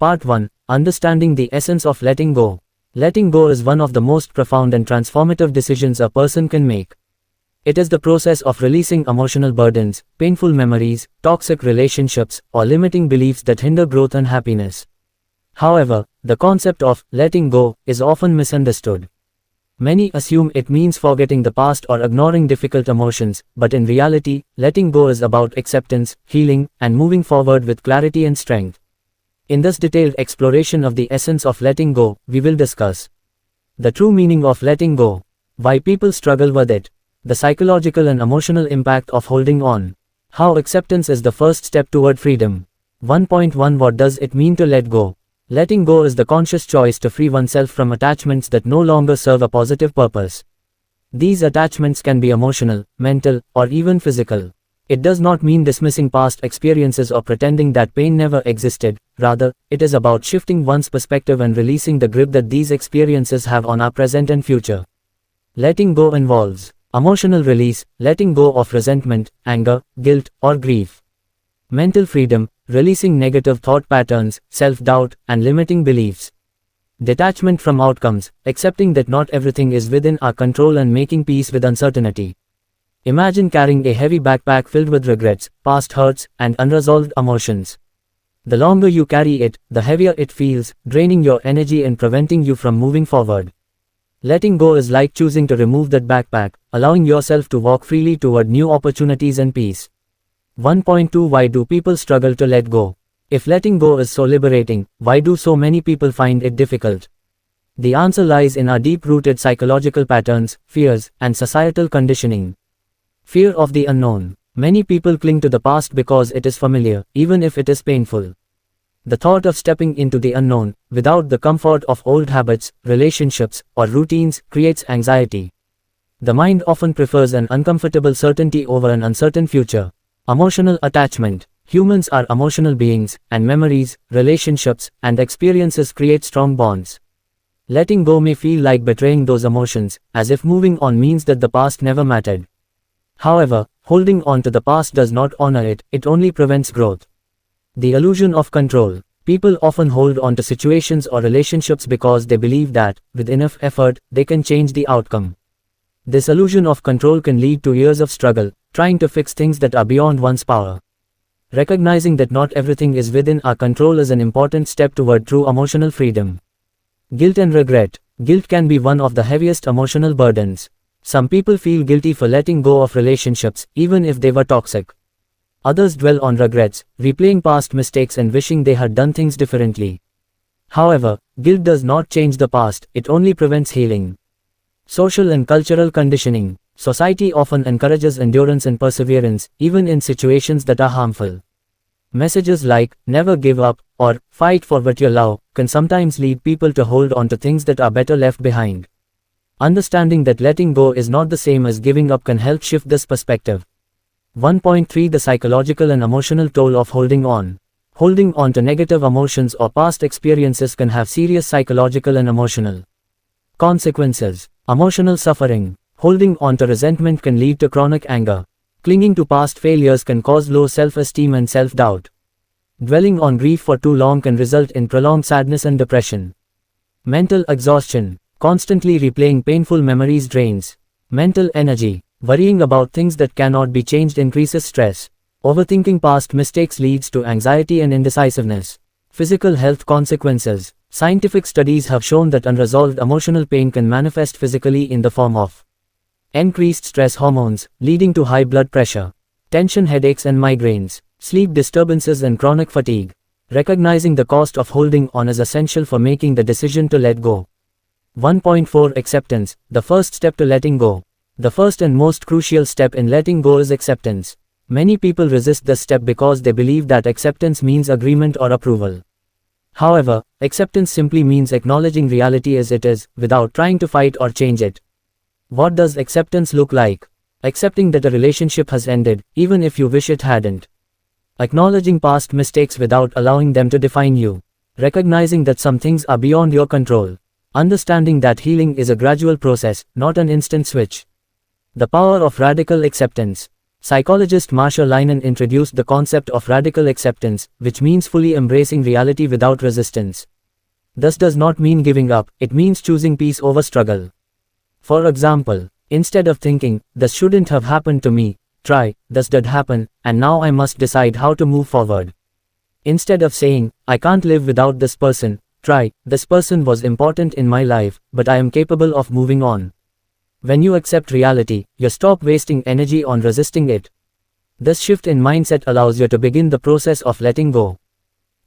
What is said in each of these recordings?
Part 1. Understanding the essence of letting go. Letting go is one of the most profound and transformative decisions a person can make. It is the process of releasing emotional burdens, painful memories, toxic relationships, or limiting beliefs that hinder growth and happiness. However, the concept of letting go is often misunderstood. Many assume it means forgetting the past or ignoring difficult emotions, but in reality, letting go is about acceptance, healing, and moving forward with clarity and strength. In this detailed exploration of the essence of letting go, we will discuss the true meaning of letting go, why people struggle with it, the psychological and emotional impact of holding on, how acceptance is the first step toward freedom. 1.1 What does it mean to let go? Letting go is the conscious choice to free oneself from attachments that no longer serve a positive purpose. These attachments can be emotional, mental, or even physical. It does not mean dismissing past experiences or pretending that pain never existed. Rather, it is about shifting one's perspective and releasing the grip that these experiences have on our present and future. Letting go involves emotional release, letting go of resentment, anger, guilt, or grief. Mental freedom, releasing negative thought patterns, self-doubt, and limiting beliefs. Detachment from outcomes, accepting that not everything is within our control and making peace with uncertainty. Imagine carrying a heavy backpack filled with regrets, past hurts, and unresolved emotions. The longer you carry it, the heavier it feels, draining your energy and preventing you from moving forward. Letting go is like choosing to remove that backpack, allowing yourself to walk freely toward new opportunities and peace. 1.2 Why do people struggle to let go? If letting go is so liberating, why do so many people find it difficult? The answer lies in our deep-rooted psychological patterns, fears, and societal conditioning. Fear of the unknown. Many people cling to the past because it is familiar, even if it is painful. The thought of stepping into the unknown, without the comfort of old habits, relationships, or routines, creates anxiety. The mind often prefers an uncomfortable certainty over an uncertain future. Emotional attachment. Humans are emotional beings, and memories, relationships, and experiences create strong bonds. Letting go may feel like betraying those emotions, as if moving on means that the past never mattered. However, holding on to the past does not honor it, it only prevents growth. The illusion of control. People often hold on to situations or relationships because they believe that, with enough effort, they can change the outcome. This illusion of control can lead to years of struggle, trying to fix things that are beyond one's power. Recognizing that not everything is within our control is an important step toward true emotional freedom. Guilt and regret. Guilt can be one of the heaviest emotional burdens. Some people feel guilty for letting go of relationships, even if they were toxic. Others dwell on regrets, replaying past mistakes and wishing they had done things differently. However, guilt does not change the past, it only prevents healing. Social and cultural conditioning. Society often encourages endurance and perseverance, even in situations that are harmful. Messages like, never give up, or, fight for what you love, can sometimes lead people to hold on to things that are better left behind. Understanding that letting go is not the same as giving up can help shift this perspective. 1.3 The psychological and emotional toll of holding on. Holding on to negative emotions or past experiences can have serious psychological and emotional consequences. Emotional suffering. Holding on to resentment can lead to chronic anger. Clinging to past failures can cause low self-esteem and self-doubt. Dwelling on grief for too long can result in prolonged sadness and depression. Mental exhaustion. Constantly replaying painful memories drains mental energy. Worrying about things that cannot be changed increases stress. Overthinking past mistakes leads to anxiety and indecisiveness. Physical health consequences. Scientific studies have shown that unresolved emotional pain can manifest physically in the form of increased stress hormones, leading to high blood pressure, tension headaches and migraines, sleep disturbances and chronic fatigue. Recognizing the cost of holding on is essential for making the decision to let go. 1.4 Acceptance. The first step to letting go. The first and most crucial step in letting go is acceptance. Many people resist this step because they believe that acceptance means agreement or approval. However, acceptance simply means acknowledging reality as it is, without trying to fight or change it. What does acceptance look like? Accepting that a relationship has ended, even if you wish it hadn't. Acknowledging past mistakes without allowing them to define you. Recognizing that some things are beyond your control. Understanding that healing is a gradual process, not an instant switch. The power of radical acceptance. Psychologist Marsha Linehan introduced the concept of radical acceptance, which means fully embracing reality without resistance. This does not mean giving up, it means choosing peace over struggle. For example, instead of thinking, "This shouldn't have happened to me," try, "This did happen, and now I must decide how to move forward." Instead of saying, "I can't live without this person," try, "This person was important in my life, but I am capable of moving on." When you accept reality, you stop wasting energy on resisting it. This shift in mindset allows you to begin the process of letting go.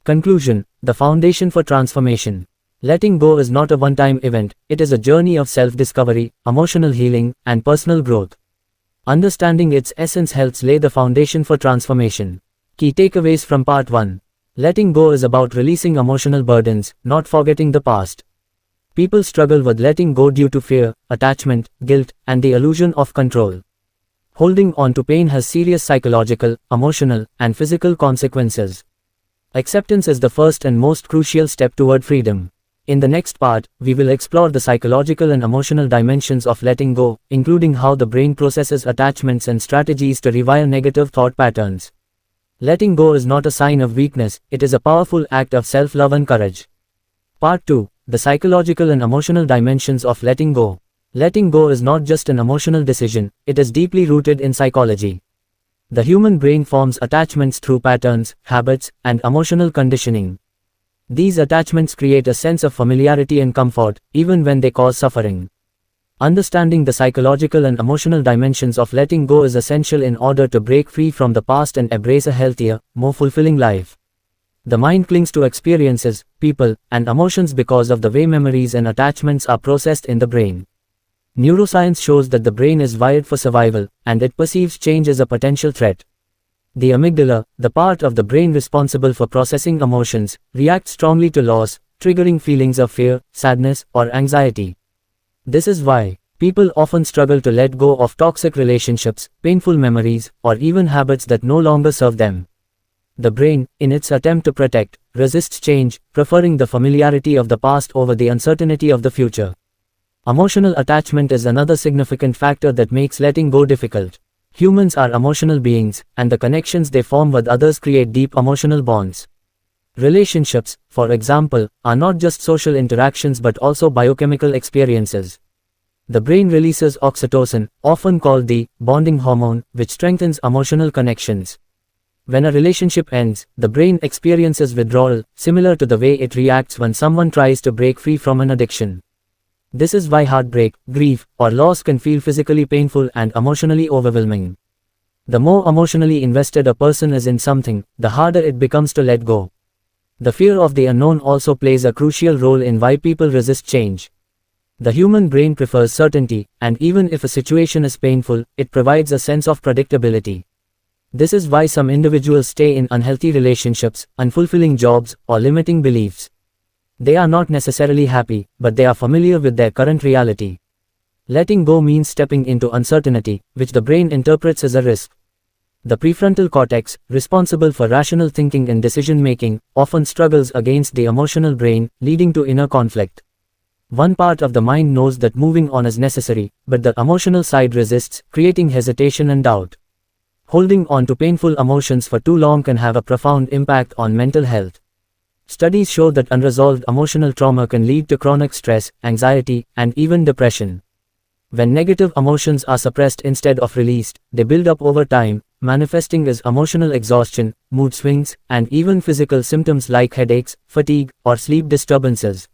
Conclusion: the foundation for transformation. Letting go is not a one-time event, it is a journey of self-discovery, emotional healing, and personal growth. Understanding its essence helps lay the foundation for transformation. Key takeaways from Part 1. Letting go is about releasing emotional burdens, not forgetting the past. People struggle with letting go due to fear, attachment, guilt, and the illusion of control. Holding on to pain has serious psychological, emotional, and physical consequences. Acceptance is the first and most crucial step toward freedom. In the next part, we will explore the psychological and emotional dimensions of letting go, including how the brain processes attachments and strategies to rewire negative thought patterns. Letting go is not a sign of weakness, it is a powerful act of self-love and courage. Part 2. The psychological and emotional dimensions of letting go. Letting go is not just an emotional decision, it is deeply rooted in psychology. The human brain forms attachments through patterns, habits, and emotional conditioning. These attachments create a sense of familiarity and comfort, even when they cause suffering. Understanding the psychological and emotional dimensions of letting go is essential in order to break free from the past and embrace a healthier, more fulfilling life. The mind clings to experiences, people, and emotions because of the way memories and attachments are processed in the brain. Neuroscience shows that the brain is wired for survival, and it perceives change as a potential threat. The amygdala, the part of the brain responsible for processing emotions, reacts strongly to loss, triggering feelings of fear, sadness, or anxiety. This is why people often struggle to let go of toxic relationships, painful memories, or even habits that no longer serve them. The brain, in its attempt to protect, resists change, preferring the familiarity of the past over the uncertainty of the future. Emotional attachment is another significant factor that makes letting go difficult. Humans are emotional beings, and the connections they form with others create deep emotional bonds. Relationships, for example, are not just social interactions but also biochemical experiences. The brain releases oxytocin, often called the bonding hormone, which strengthens emotional connections. When a relationship ends, the brain experiences withdrawal, similar to the way it reacts when someone tries to break free from an addiction. This is why heartbreak, grief, or loss can feel physically painful and emotionally overwhelming. The more emotionally invested a person is in something, the harder it becomes to let go. The fear of the unknown also plays a crucial role in why people resist change. The human brain prefers certainty, and even if a situation is painful, it provides a sense of predictability. This is why some individuals stay in unhealthy relationships, unfulfilling jobs, or limiting beliefs. They are not necessarily happy, but they are familiar with their current reality. Letting go means stepping into uncertainty, which the brain interprets as a risk. The prefrontal cortex, responsible for rational thinking and decision-making, often struggles against the emotional brain, leading to inner conflict. One part of the mind knows that moving on is necessary, but the emotional side resists, creating hesitation and doubt. Holding on to painful emotions for too long can have a profound impact on mental health. Studies show that unresolved emotional trauma can lead to chronic stress, anxiety, and even depression. When negative emotions are suppressed instead of released, they build up over time, manifesting as emotional exhaustion, mood swings, and even physical symptoms like headaches, fatigue, or sleep disturbances.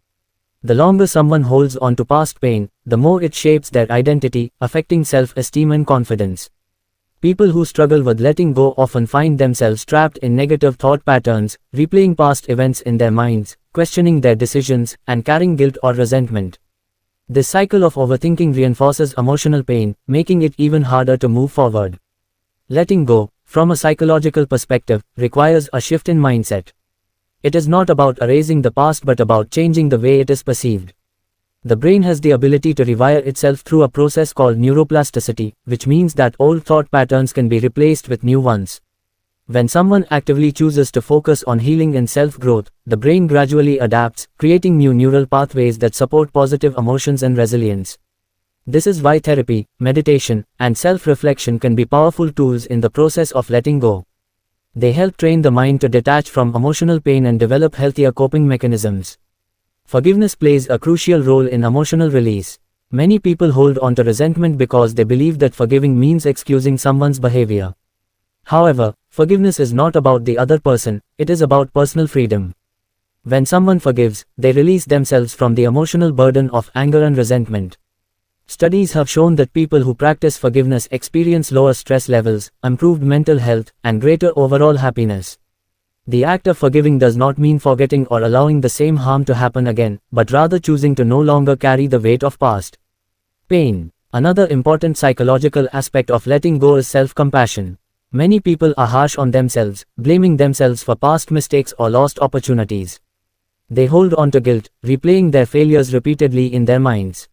The longer someone holds on to past pain, the more it shapes their identity, affecting self-esteem and confidence. People who struggle with letting go often find themselves trapped in negative thought patterns, replaying past events in their minds, questioning their decisions, and carrying guilt or resentment. This cycle of overthinking reinforces emotional pain, making it even harder to move forward. Letting go, from a psychological perspective, requires a shift in mindset. It is not about erasing the past but about changing the way it is perceived. The brain has the ability to rewire itself through a process called neuroplasticity, which means that old thought patterns can be replaced with new ones. When someone actively chooses to focus on healing and self-growth, the brain gradually adapts, creating new neural pathways that support positive emotions and resilience. This is why therapy, meditation, and self-reflection can be powerful tools in the process of letting go. They help train the mind to detach from emotional pain and develop healthier coping mechanisms. Forgiveness plays a crucial role in emotional release. Many people hold on to resentment because they believe that forgiving means excusing someone's behavior. However, forgiveness is not about the other person, it is about personal freedom. When someone forgives, they release themselves from the emotional burden of anger and resentment. Studies have shown that people who practice forgiveness experience lower stress levels, improved mental health, and greater overall happiness. The act of forgiving does not mean forgetting or allowing the same harm to happen again, but rather choosing to no longer carry the weight of past pain. Another important psychological aspect of letting go is self-compassion. Many people are harsh on themselves, blaming themselves for past mistakes or lost opportunities. They hold on to guilt, replaying their failures repeatedly in their minds.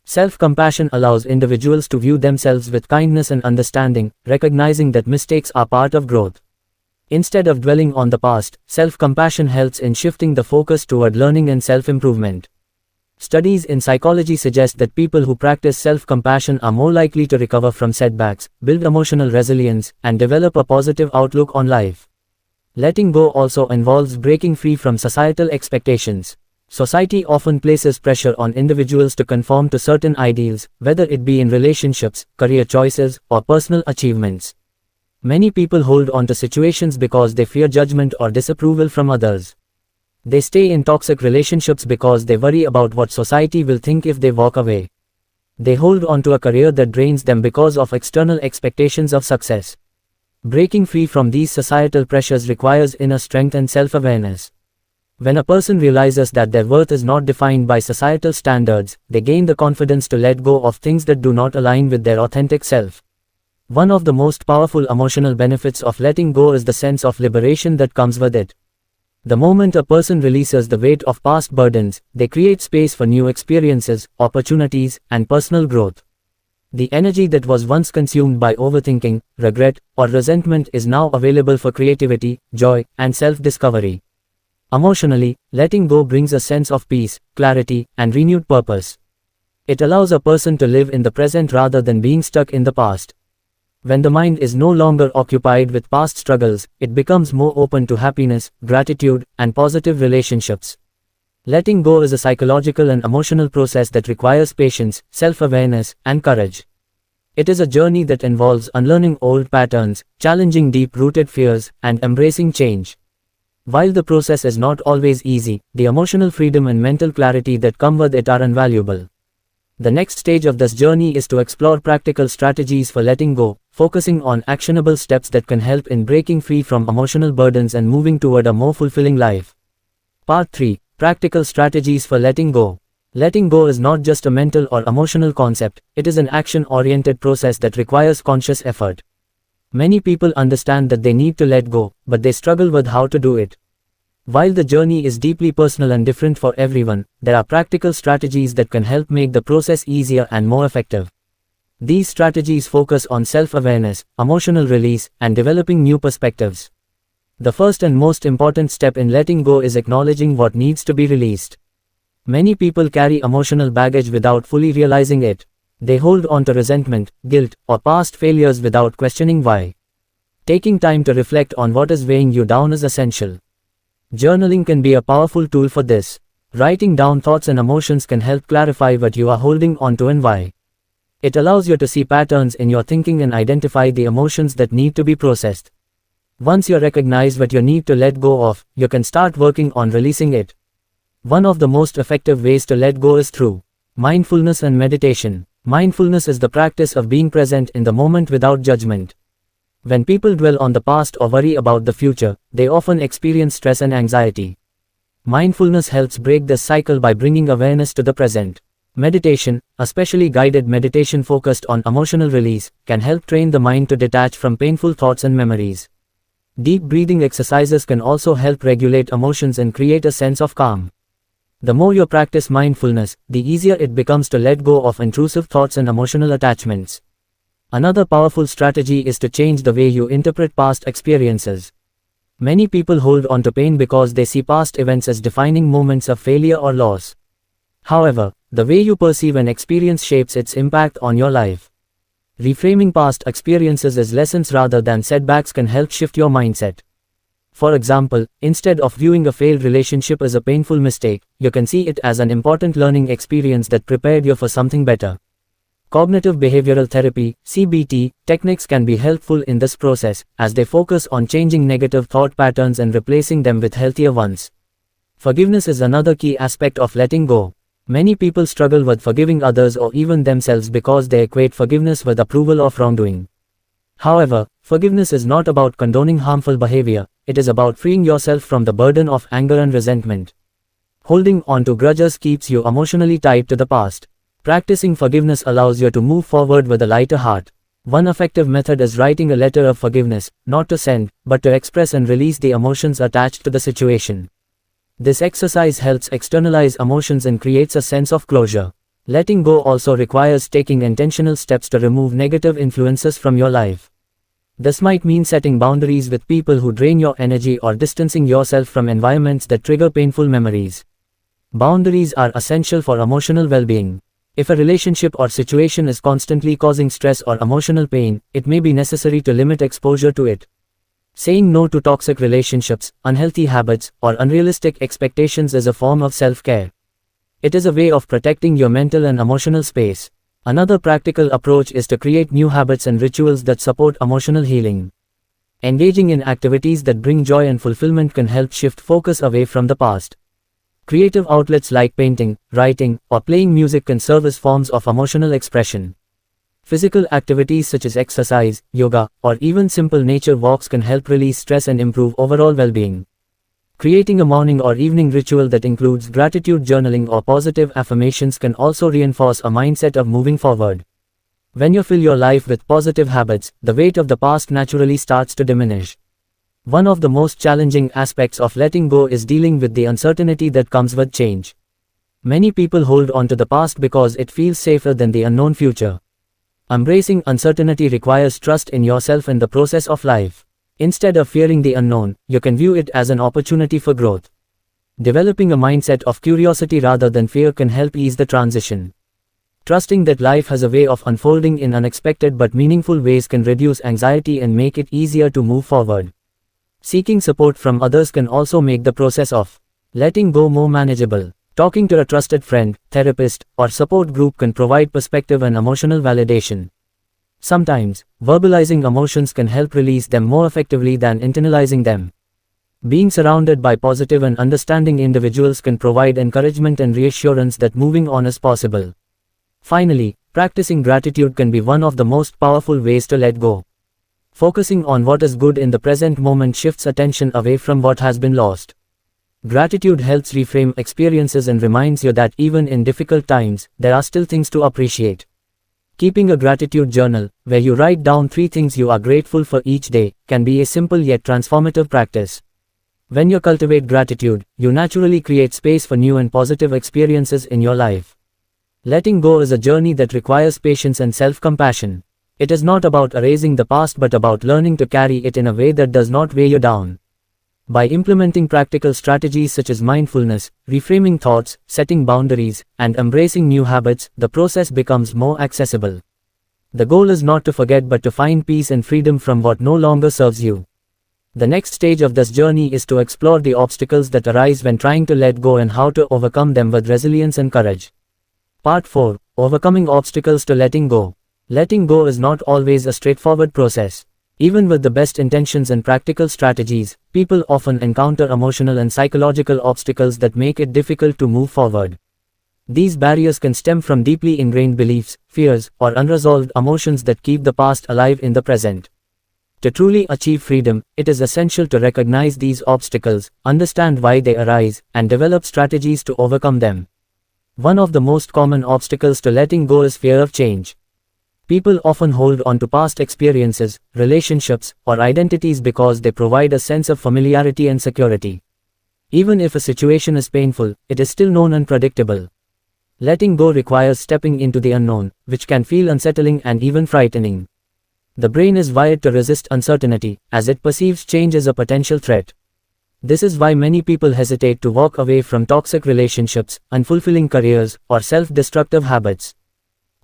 Self-compassion allows individuals to view themselves with kindness and understanding, recognizing that mistakes are part of growth. Instead of dwelling on the past, self-compassion helps in shifting the focus toward learning and self-improvement. Studies in psychology suggest that people who practice self-compassion are more likely to recover from setbacks, build emotional resilience, and develop a positive outlook on life. Letting go also involves breaking free from societal expectations. Society often places pressure on individuals to conform to certain ideals, whether it be in relationships, career choices, or personal achievements. Many people hold on to situations because they fear judgment or disapproval from others. They stay in toxic relationships because they worry about what society will think if they walk away. They hold on to a career that drains them because of external expectations of success. Breaking free from these societal pressures requires inner strength and self-awareness. When a person realizes that their worth is not defined by societal standards, they gain the confidence to let go of things that do not align with their authentic self. One of the most powerful emotional benefits of letting go is the sense of liberation that comes with it. The moment a person releases the weight of past burdens, they create space for new experiences, opportunities, and personal growth. The energy that was once consumed by overthinking, regret, or resentment is now available for creativity, joy, and self-discovery. Emotionally, letting go brings a sense of peace, clarity, and renewed purpose. It allows a person to live in the present rather than being stuck in the past. When the mind is no longer occupied with past struggles, it becomes more open to happiness, gratitude, and positive relationships. Letting go is a psychological and emotional process that requires patience, self-awareness, and courage. It is a journey that involves unlearning old patterns, challenging deep-rooted fears, and embracing change. While the process is not always easy, the emotional freedom and mental clarity that come with it are invaluable. The next stage of this journey is to explore practical strategies for letting go, focusing on actionable steps that can help in breaking free from emotional burdens and moving toward a more fulfilling life. Part 3. Practical strategies for letting go. Letting go is not just a mental or emotional concept, it is an action-oriented process that requires conscious effort. Many people understand that they need to let go, but they struggle with how to do it. While the journey is deeply personal and different for everyone, there are practical strategies that can help make the process easier and more effective. These strategies focus on self-awareness, emotional release, and developing new perspectives. The first and most important step in letting go is acknowledging what needs to be released. Many people carry emotional baggage without fully realizing it. They hold on to resentment, guilt, or past failures without questioning why. Taking time to reflect on what is weighing you down is essential. Journaling can be a powerful tool for this. Writing down thoughts and emotions can help clarify what you are holding on to and why. It allows you to see patterns in your thinking and identify the emotions that need to be processed. Once you recognize what you need to let go of, you can start working on releasing it. One of the most effective ways to let go is through mindfulness and meditation. Mindfulness is the practice of being present in the moment without judgment. When people dwell on the past or worry about the future, they often experience stress and anxiety. Mindfulness helps break this cycle by bringing awareness to the present. Meditation, especially guided meditation focused on emotional release, can help train the mind to detach from painful thoughts and memories. Deep breathing exercises can also help regulate emotions and create a sense of calm. The more you practice mindfulness, the easier it becomes to let go of intrusive thoughts and emotional attachments. Another powerful strategy is to change the way you interpret past experiences. Many people hold on to pain because they see past events as defining moments of failure or loss. However, the way you perceive an experience shapes its impact on your life. Reframing past experiences as lessons rather than setbacks can help shift your mindset. For example, instead of viewing a failed relationship as a painful mistake, you can see it as an important learning experience that prepared you for something better. Cognitive behavioral therapy (CBT) techniques can be helpful in this process, as they focus on changing negative thought patterns and replacing them with healthier ones. Forgiveness is another key aspect of letting go. Many people struggle with forgiving others or even themselves because they equate forgiveness with approval of wrongdoing. However, forgiveness is not about condoning harmful behavior, it is about freeing yourself from the burden of anger and resentment. Holding on to grudges keeps you emotionally tied to the past. Practicing forgiveness allows you to move forward with a lighter heart. One effective method is writing a letter of forgiveness, not to send, but to express and release the emotions attached to the situation. This exercise helps externalize emotions and creates a sense of closure. Letting go also requires taking intentional steps to remove negative influences from your life. This might mean setting boundaries with people who drain your energy or distancing yourself from environments that trigger painful memories. Boundaries are essential for emotional well-being. If a relationship or situation is constantly causing stress or emotional pain, it may be necessary to limit exposure to it. Saying no to toxic relationships, unhealthy habits, or unrealistic expectations is a form of self-care. It is a way of protecting your mental and emotional space. Another practical approach is to create new habits and rituals that support emotional healing. Engaging in activities that bring joy and fulfillment can help shift focus away from the past. Creative outlets like painting, writing, or playing music can serve as forms of emotional expression. Physical activities such as exercise, yoga, or even simple nature walks can help release stress and improve overall well-being. Creating a morning or evening ritual that includes gratitude journaling or positive affirmations can also reinforce a mindset of moving forward. When you fill your life with positive habits, the weight of the past naturally starts to diminish. One of the most challenging aspects of letting go is dealing with the uncertainty that comes with change. Many people hold on to the past because it feels safer than the unknown future. Embracing uncertainty requires trust in yourself and the process of life. Instead of fearing the unknown, you can view it as an opportunity for growth. Developing a mindset of curiosity rather than fear can help ease the transition. Trusting that life has a way of unfolding in unexpected but meaningful ways can reduce anxiety and make it easier to move forward. Seeking support from others can also make the process of letting go more manageable. Talking to a trusted friend, therapist, or support group can provide perspective and emotional validation. Sometimes, verbalizing emotions can help release them more effectively than internalizing them. Being surrounded by positive and understanding individuals can provide encouragement and reassurance that moving on is possible. Finally, practicing gratitude can be one of the most powerful ways to let go. Focusing on what is good in the present moment shifts attention away from what has been lost. Gratitude helps reframe experiences and reminds you that even in difficult times, there are still things to appreciate. Keeping a gratitude journal, where you write down 3 things you are grateful for each day, can be a simple yet transformative practice. When you cultivate gratitude, you naturally create space for new and positive experiences in your life. Letting go is a journey that requires patience and self-compassion. It is not about erasing the past but about learning to carry it in a way that does not weigh you down. By implementing practical strategies such as mindfulness, reframing thoughts, setting boundaries, and embracing new habits, the process becomes more accessible. The goal is not to forget but to find peace and freedom from what no longer serves you. The next stage of this journey is to explore the obstacles that arise when trying to let go and how to overcome them with resilience and courage. Part 4. Overcoming obstacles to letting go. Letting go is not always a straightforward process. Even with the best intentions and practical strategies, people often encounter emotional and psychological obstacles that make it difficult to move forward. These barriers can stem from deeply ingrained beliefs, fears, or unresolved emotions that keep the past alive in the present. To truly achieve freedom, it is essential to recognize these obstacles, understand why they arise, and develop strategies to overcome them. One of the most common obstacles to letting go is fear of change. People often hold on to past experiences, relationships, or identities because they provide a sense of familiarity and security. Even if a situation is painful, it is still known and predictable. Letting go requires stepping into the unknown, which can feel unsettling and even frightening. The brain is wired to resist uncertainty, as it perceives change as a potential threat. This is why many people hesitate to walk away from toxic relationships, unfulfilling careers, or self-destructive habits.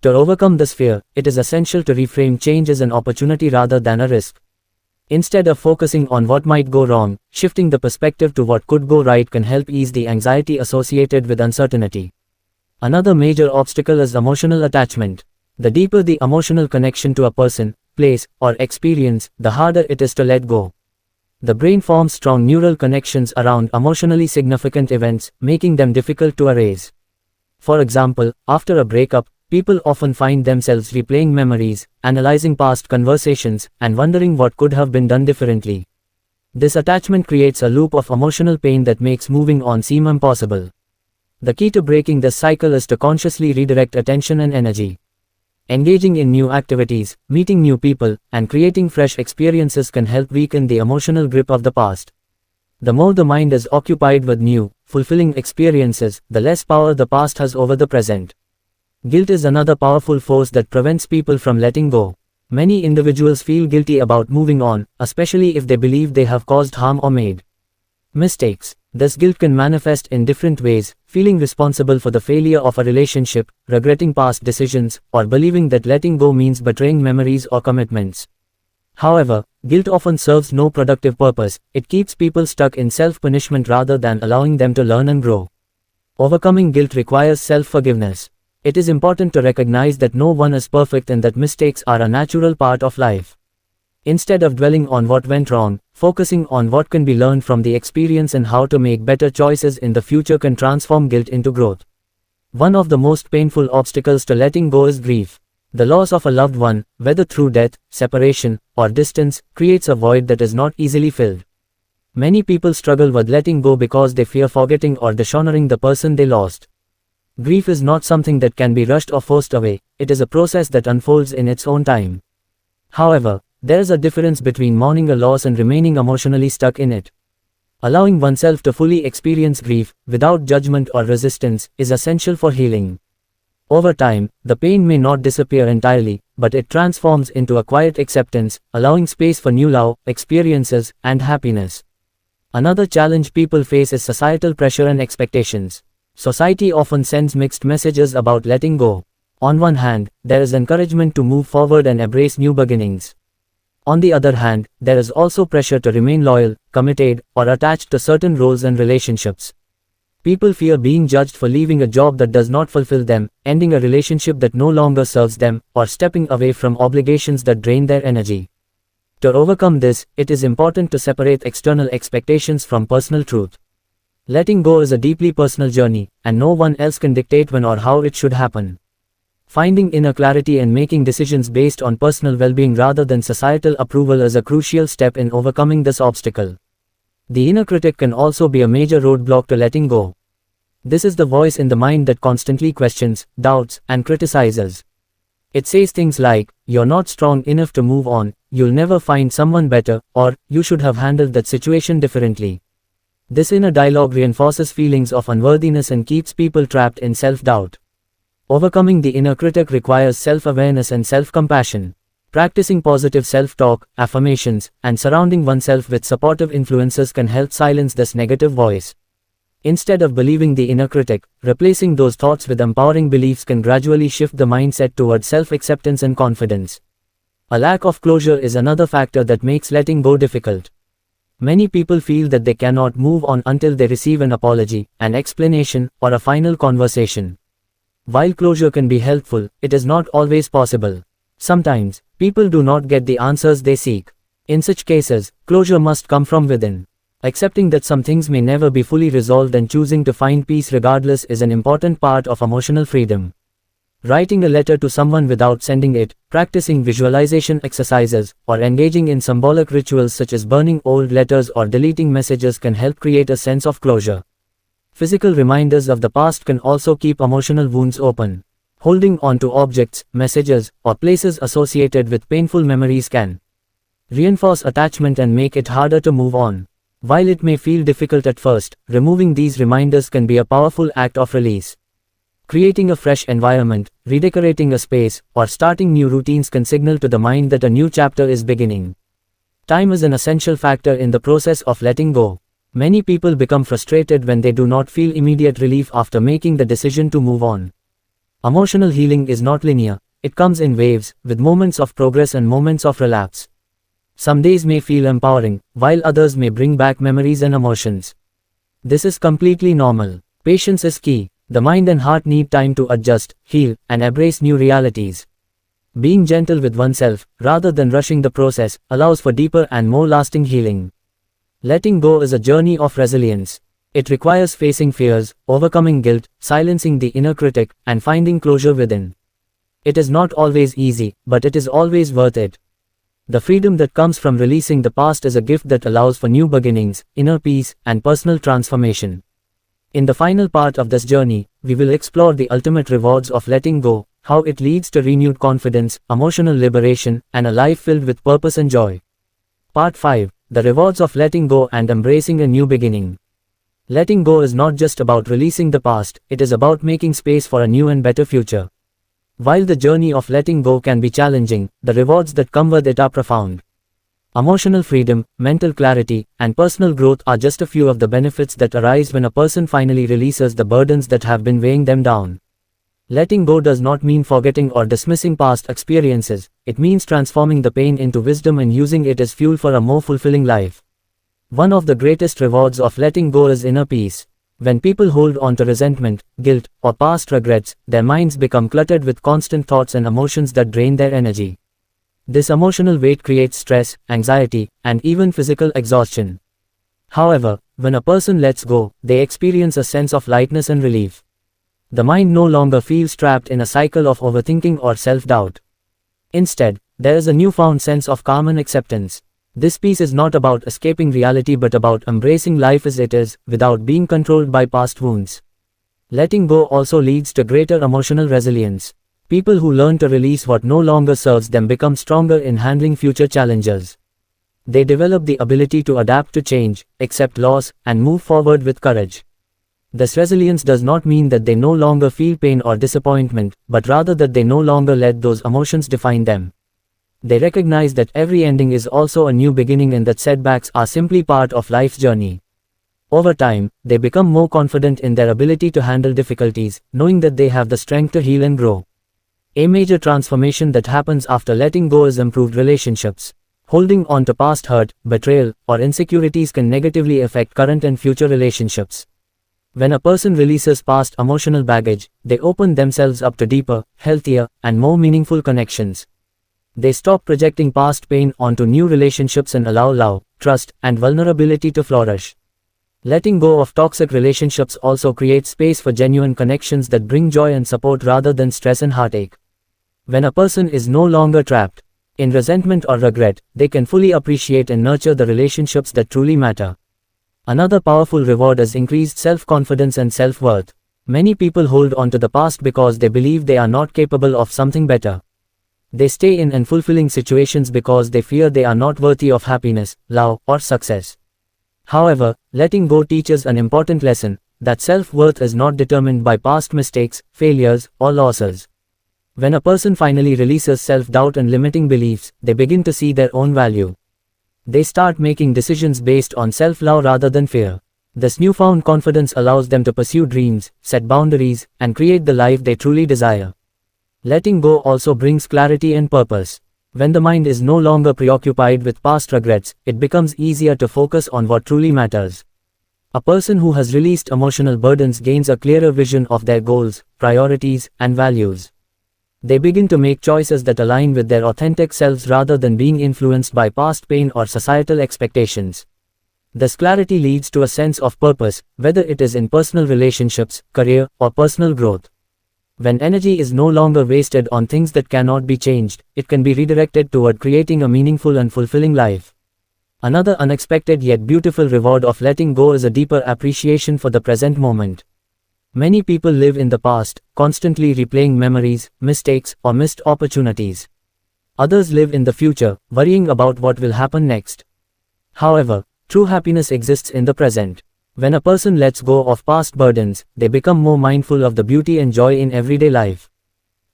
To overcome this fear, it is essential to reframe change as an opportunity rather than a risk. Instead of focusing on what might go wrong, shifting the perspective to what could go right can help ease the anxiety associated with uncertainty. Another major obstacle is emotional attachment. The deeper the emotional connection to a person, place, or experience, the harder it is to let go. The brain forms strong neural connections around emotionally significant events, making them difficult to erase. For example, after a breakup, people often find themselves replaying memories, analyzing past conversations, and wondering what could have been done differently. This attachment creates a loop of emotional pain that makes moving on seem impossible. The key to breaking this cycle is to consciously redirect attention and energy. Engaging in new activities, meeting new people, and creating fresh experiences can help weaken the emotional grip of the past. The more the mind is occupied with new, fulfilling experiences, the less power the past has over the present. Guilt is another powerful force that prevents people from letting go. Many individuals feel guilty about moving on, especially if they believe they have caused harm or made mistakes. This guilt can manifest in different ways, feeling responsible for the failure of a relationship, regretting past decisions, or believing that letting go means betraying memories or commitments. However, guilt often serves no productive purpose. It keeps people stuck in self-punishment rather than allowing them to learn and grow. Overcoming guilt requires self-forgiveness. It is important to recognize that no one is perfect and that mistakes are a natural part of life. Instead of dwelling on what went wrong, focusing on what can be learned from the experience and how to make better choices in the future can transform guilt into growth. One of the most painful obstacles to letting go is grief. The loss of a loved one, whether through death, separation, or distance, creates a void that is not easily filled. Many people struggle with letting go because they fear forgetting or dishonoring the person they lost. Grief is not something that can be rushed or forced away. It is a process that unfolds in its own time. However, there is a difference between mourning a loss and remaining emotionally stuck in it. Allowing oneself to fully experience grief, without judgment or resistance, is essential for healing. Over time, the pain may not disappear entirely, but it transforms into a quiet acceptance, allowing space for new love, experiences, and happiness. Another challenge people face is societal pressure and expectations. Society often sends mixed messages about letting go. On one hand, there is encouragement to move forward and embrace new beginnings. On the other hand, there is also pressure to remain loyal, committed, or attached to certain roles and relationships. People fear being judged for leaving a job that does not fulfill them, ending a relationship that no longer serves them, or stepping away from obligations that drain their energy. To overcome this, it is important to separate external expectations from personal truth. Letting go is a deeply personal journey, and no one else can dictate when or how it should happen. Finding inner clarity and making decisions based on personal well-being rather than societal approval is a crucial step in overcoming this obstacle. The inner critic can also be a major roadblock to letting go. This is the voice in the mind that constantly questions, doubts, and criticizes. It says things like, "You're not strong enough to move on, you'll never find someone better," or "You should have handled that situation differently." This inner dialogue reinforces feelings of unworthiness and keeps people trapped in self-doubt. Overcoming the inner critic requires self-awareness and self-compassion. Practicing positive self-talk, affirmations, and surrounding oneself with supportive influences can help silence this negative voice. Instead of believing the inner critic, replacing those thoughts with empowering beliefs can gradually shift the mindset toward self-acceptance and confidence. A lack of closure is another factor that makes letting go difficult. Many people feel that they cannot move on until they receive an apology, an explanation, or a final conversation. While closure can be helpful, it is not always possible. Sometimes, people do not get the answers they seek. In such cases, closure must come from within. Accepting that some things may never be fully resolved and choosing to find peace regardless is an important part of emotional freedom. Writing a letter to someone without sending it, practicing visualization exercises, or engaging in symbolic rituals such as burning old letters or deleting messages can help create a sense of closure. Physical reminders of the past can also keep emotional wounds open. Holding on to objects, messages, or places associated with painful memories can reinforce attachment and make it harder to move on. While it may feel difficult at first, removing these reminders can be a powerful act of release. Creating a fresh environment, redecorating a space, or starting new routines can signal to the mind that a new chapter is beginning. Time is an essential factor in the process of letting go. Many people become frustrated when they do not feel immediate relief after making the decision to move on. Emotional healing is not linear, it comes in waves, with moments of progress and moments of relapse. Some days may feel empowering, while others may bring back memories and emotions. This is completely normal. Patience is key. The mind and heart need time to adjust, heal, and embrace new realities. Being gentle with oneself, rather than rushing the process, allows for deeper and more lasting healing. Letting go is a journey of resilience. It requires facing fears, overcoming guilt, silencing the inner critic, and finding closure within. It is not always easy, but it is always worth it. The freedom that comes from releasing the past is a gift that allows for new beginnings, inner peace, and personal transformation. In the final part of this journey, we will explore the ultimate rewards of letting go, how it leads to renewed confidence, emotional liberation, and a life filled with purpose and joy. Part 5. The rewards of letting go and embracing a new beginning. Letting go is not just about releasing the past, it is about making space for a new and better future. While the journey of letting go can be challenging, the rewards that come with it are profound. Emotional freedom, mental clarity, and personal growth are just a few of the benefits that arise when a person finally releases the burdens that have been weighing them down. Letting go does not mean forgetting or dismissing past experiences, it means transforming the pain into wisdom and using it as fuel for a more fulfilling life. One of the greatest rewards of letting go is inner peace. When people hold on to resentment, guilt, or past regrets, their minds become cluttered with constant thoughts and emotions that drain their energy. This emotional weight creates stress, anxiety, and even physical exhaustion. However, when a person lets go, they experience a sense of lightness and relief. The mind no longer feels trapped in a cycle of overthinking or self-doubt. Instead, there is a newfound sense of calm and acceptance. This peace is not about escaping reality but about embracing life as it is, without being controlled by past wounds. Letting go also leads to greater emotional resilience. People who learn to release what no longer serves them become stronger in handling future challenges. They develop the ability to adapt to change, accept loss, and move forward with courage. This resilience does not mean that they no longer feel pain or disappointment, but rather that they no longer let those emotions define them. They recognize that every ending is also a new beginning and that setbacks are simply part of life's journey. Over time, they become more confident in their ability to handle difficulties, knowing that they have the strength to heal and grow. A major transformation that happens after letting go is improved relationships. Holding on to past hurt, betrayal, or insecurities can negatively affect current and future relationships. When a person releases past emotional baggage, they open themselves up to deeper, healthier, and more meaningful connections. They stop projecting past pain onto new relationships and allow love, trust, and vulnerability to flourish. Letting go of toxic relationships also creates space for genuine connections that bring joy and support rather than stress and heartache. When a person is no longer trapped in resentment or regret, they can fully appreciate and nurture the relationships that truly matter. Another powerful reward is increased self-confidence and self-worth. Many people hold on to the past because they believe they are not capable of something better. They stay in unfulfilling situations because they fear they are not worthy of happiness, love, or success. However, letting go teaches an important lesson, that self-worth is not determined by past mistakes, failures, or losses. When a person finally releases self-doubt and limiting beliefs, they begin to see their own value. They start making decisions based on self-love rather than fear. This newfound confidence allows them to pursue dreams, set boundaries, and create the life they truly desire. Letting go also brings clarity and purpose. When the mind is no longer preoccupied with past regrets, it becomes easier to focus on what truly matters. A person who has released emotional burdens gains a clearer vision of their goals, priorities, and values. They begin to make choices that align with their authentic selves rather than being influenced by past pain or societal expectations. This clarity leads to a sense of purpose, whether it is in personal relationships, career, or personal growth. When energy is no longer wasted on things that cannot be changed, it can be redirected toward creating a meaningful and fulfilling life. Another unexpected yet beautiful reward of letting go is a deeper appreciation for the present moment. Many people live in the past, constantly replaying memories, mistakes, or missed opportunities. Others live in the future, worrying about what will happen next. However, true happiness exists in the present. When a person lets go of past burdens, they become more mindful of the beauty and joy in everyday life.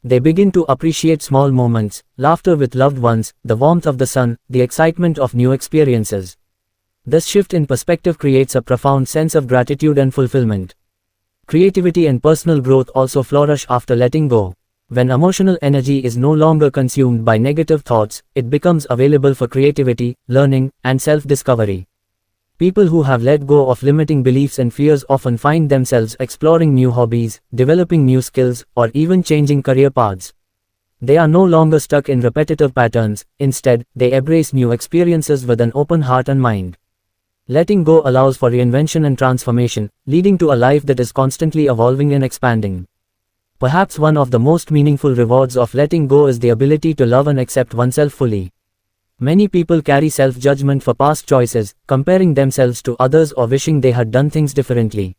They begin to appreciate small moments, laughter with loved ones, the warmth of the sun, the excitement of new experiences. This shift in perspective creates a profound sense of gratitude and fulfillment. Creativity and personal growth also flourish after letting go. When emotional energy is no longer consumed by negative thoughts, it becomes available for creativity, learning, and self-discovery. People who have let go of limiting beliefs and fears often find themselves exploring new hobbies, developing new skills, or even changing career paths. They are no longer stuck in repetitive patterns, instead, they embrace new experiences with an open heart and mind. Letting go allows for reinvention and transformation, leading to a life that is constantly evolving and expanding. Perhaps one of the most meaningful rewards of letting go is the ability to love and accept oneself fully. Many people carry self-judgment for past choices, comparing themselves to others or wishing they had done things differently.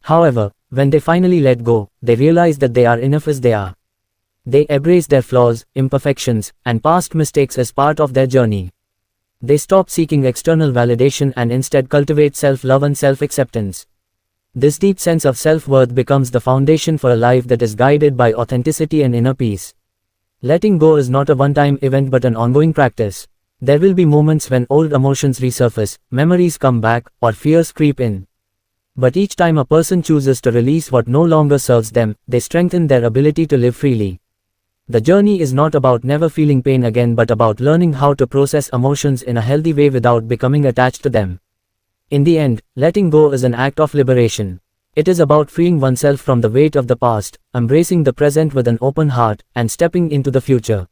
However, when they finally let go, they realize that they are enough as they are. They embrace their flaws, imperfections, and past mistakes as part of their journey. They stop seeking external validation and instead cultivate self-love and self-acceptance. This deep sense of self-worth becomes the foundation for a life that is guided by authenticity and inner peace. Letting go is not a one-time event but an ongoing practice. There will be moments when old emotions resurface, memories come back, or fears creep in. But each time a person chooses to release what no longer serves them, they strengthen their ability to live freely. The journey is not about never feeling pain again but about learning how to process emotions in a healthy way without becoming attached to them. In the end, letting go is an act of liberation. It is about freeing oneself from the weight of the past, embracing the present with an open heart, and stepping into the future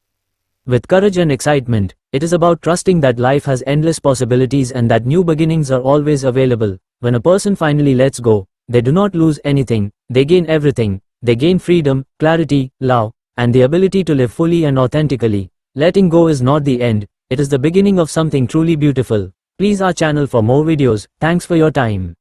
with courage and excitement. It is about trusting that life has endless possibilities and that new beginnings are always available. When a person finally lets go, they do not lose anything, they gain everything. They gain freedom, clarity, love, and the ability to live fully and authentically. Letting go is not the end, it is the beginning of something truly beautiful. Please our channel for more videos. Thanks for your time.